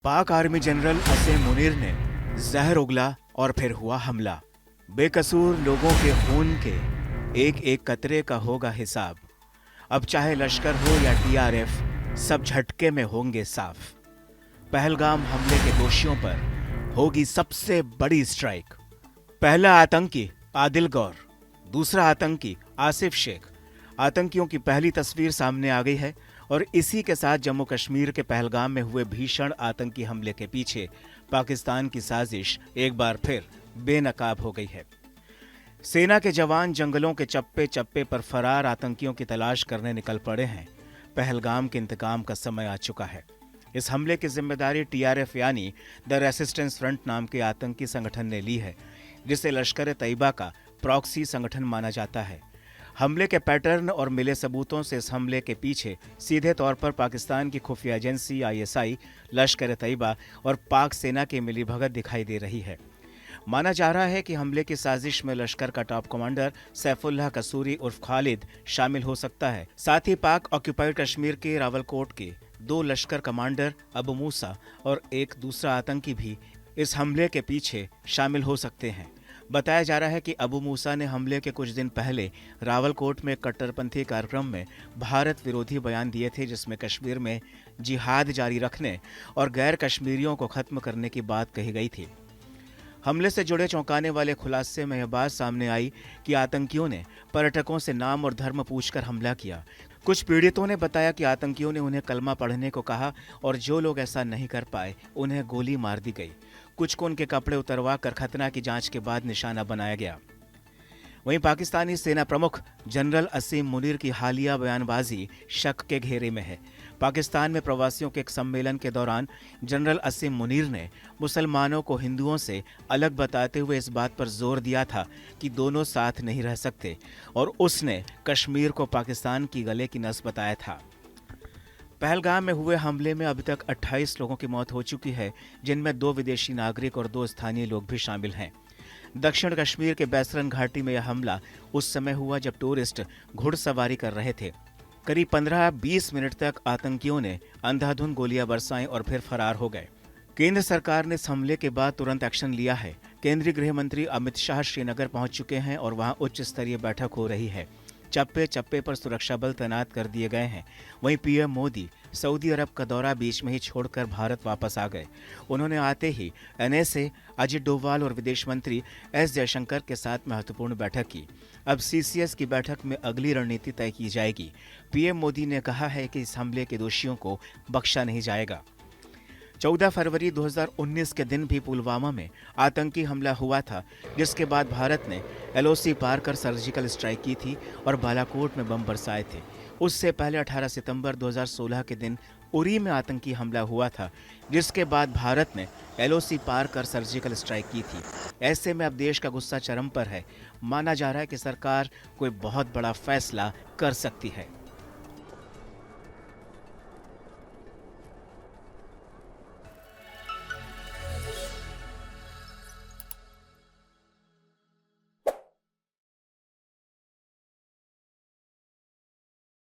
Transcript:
पाक army general असीम मुनीर ने जहर उगला और फिर हुआ हमला। बेकसूर लोगों के खून के एक एक कतरे का होगा हिसाब। अब चाहे लश्कर हो या टीआरएफ, सब झटके में होंगे साफ। पहलगाम हमले के दोषियों पर होगी सबसे बड़ी स्ट्राइक। पहला आतंकी आदिल गौर, दूसरा आतंकी आसिफ शेख। आतंकियों की पहली तस्वीर सामने आ गई है और इसी के साथ जम्मू कश्मीर के पहलगाम में हुए भीषण आतंकी हमले के पीछे पाकिस्तान की साजिश एक बार फिर बेनकाब हो गई है। सेना के जवान जंगलों के चप्पे चप्पे पर फरार आतंकियों की तलाश करने निकल पड़े हैं। पहलगाम के इंतकाम का समय आ चुका है। इस हमले की जिम्मेदारी टीआरएफ यानी द रेसिस्टेंस फ्रंट नाम के आतंकी संगठन ने ली है, जिसे लश्कर तैयबा का प्रॉक्सी संगठन माना जाता है। हमले के पैटर्न और मिले सबूतों से इस हमले के पीछे सीधे तौर पर पाकिस्तान की खुफिया एजेंसी आईएसआई, लश्कर तैयबा और पाक सेना की मिलीभगत दिखाई दे रही है। माना जा रहा है कि हमले की साजिश में लश्कर का टॉप कमांडर सैफुल्लाह कसूरी उर्फ खालिद शामिल हो सकता है। साथ ही पाक ऑक्यूपाइड कश्मीर के रावलकोट के 2 लश्कर कमांडर अबू मूसा और एक दूसरा आतंकी भी इस हमले के पीछे शामिल हो सकते हैं। बताया जा रहा है कि अबू मूसा ने हमले के कुछ दिन पहले रावलकोट में कट्टरपंथी कार्यक्रम में भारत विरोधी बयान दिए थे, जिसमें कश्मीर में जिहाद जारी रखने और गैर कश्मीरियों को खत्म करने की बात कही गई थी। हमले से जुड़े चौंकाने वाले खुलासे में यह बात सामने आई कि आतंकियों ने पर्यटकों से नाम और धर्म पूछकर हमला किया। कुछ पीड़ितों ने बताया कि आतंकियों ने उन्हें कलमा पढ़ने को कहा और जो लोग ऐसा नहीं कर पाए उन्हें गोली मार दी गई। कुछ को उनके कपड़े उतरवा कर खतना की जांच के बाद निशाना बनाया गया। वहीं पाकिस्तानी सेना प्रमुख जनरल असीम मुनीर की हालिया बयानबाजी शक के घेरे में है। पाकिस्तान में प्रवासियों के एक सम्मेलन के दौरान जनरल असीम मुनीर ने मुसलमानों को हिंदुओं से अलग बताते हुए इस बात पर जोर दिया था कि दोनों साथ नहीं रह सकते, और उसने कश्मीर को पाकिस्तान की गले की नस बताया था। पहलगाम में हुए हमले में अब तक 28 लोगों की मौत हो चुकी है, जिनमें 2 विदेशी नागरिक और 2 स्थानीय लोग भी शामिल हैं। दक्षिण कश्मीर के बैसरन घाटी में यह हमला उस समय हुआ जब टूरिस्ट घुड़सवारी कर रहे थे। करीब 15-20 मिनट तक आतंकियों ने अंधाधुंध गोलियां बरसाईं और फिर फरार हो गए। केंद्र सरकार ने इस हमले के बाद तुरंत एक्शन लिया है। केंद्रीय गृह मंत्री अमित शाह श्रीनगर पहुंच चुके हैं और वहां उच्च स्तरीय बैठक हो रही है। चप्पे चप्पे पर सुरक्षा बल तैनात कर दिए गए हैं। वहीं पीएम मोदी सऊदी अरब का दौरा बीच में ही छोड़कर भारत वापस आ गए। उन्होंने आते ही एनएसए, अजित डोभाल और विदेश मंत्री एस जयशंकर के साथ महत्वपूर्ण बैठक की। अब सीसीएस की बैठक में अगली रणनीति तय की जाएगी। पीएम मोदी ने कहा है कि इस हमले के दोषियों को बख्शा नहीं जाएगा। 14 फरवरी 2019 के दिन भी पुलवामा में आतंकी हमला हुआ था, जिसके बाद भारत ने एलओसी पार कर सर्जिकल स्ट्राइक की थी और बालाकोट में बम बरसाए थे। उससे पहले 18 सितंबर 2016 के दिन उरी में आतंकी हमला हुआ था, जिसके बाद भारत ने एलओसी पार कर सर्जिकल स्ट्राइक की थी। ऐसे में अब देश का गुस्सा चरम पर है। माना जा रहा है कि सरकार कोई बहुत बड़ा फैसला कर सकती है।